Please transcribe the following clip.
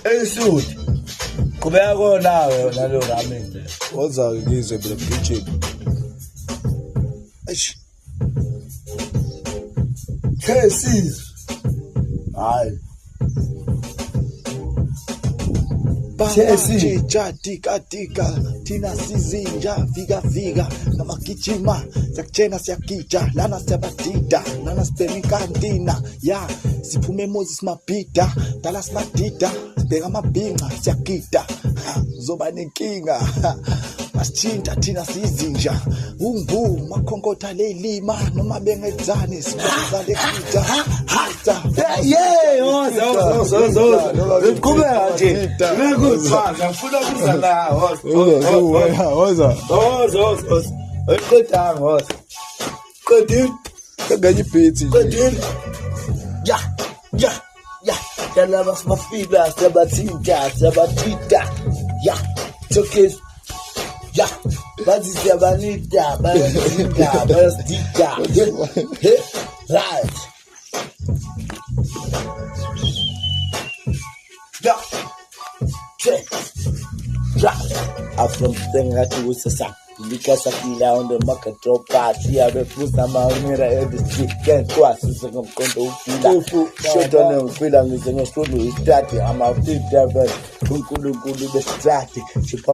Eyisuthi. Qhubeka konawe nalo ramen. Woza-ke ngizwe phela mgijimi. Eish. Sizwe. Hayi. Tija tika thina sizinja vika namagijima siyakutshena siyagija lana siyabadida lana sibheka inkantina ya siphume Moses Mabhida dala simadida sibheka amabhinqa siyagida zoba nenkinga asithinta thina sizinja umbu makhonkotha lelima noma bengedzani sibaza lekida Hoza. Qhubeka nje. Ngikuzwaza ngifuna ukuza la. Woza Eqedanga hoza. Qedile. kanganye ibhithi Qedile. Ya. Yalaba sibafika siyabathinta. Ya. Tokes. Ya. Bazi siyabanida, bayasdida. Hey. Right. Ya. Check. After ngathi kusasa likasakila on the market drop party abefuza maunira edistrict kwasi ngomqondo ufila shotone ufila ngize ngesulu istart ama 50 uNkulunkulu bestrati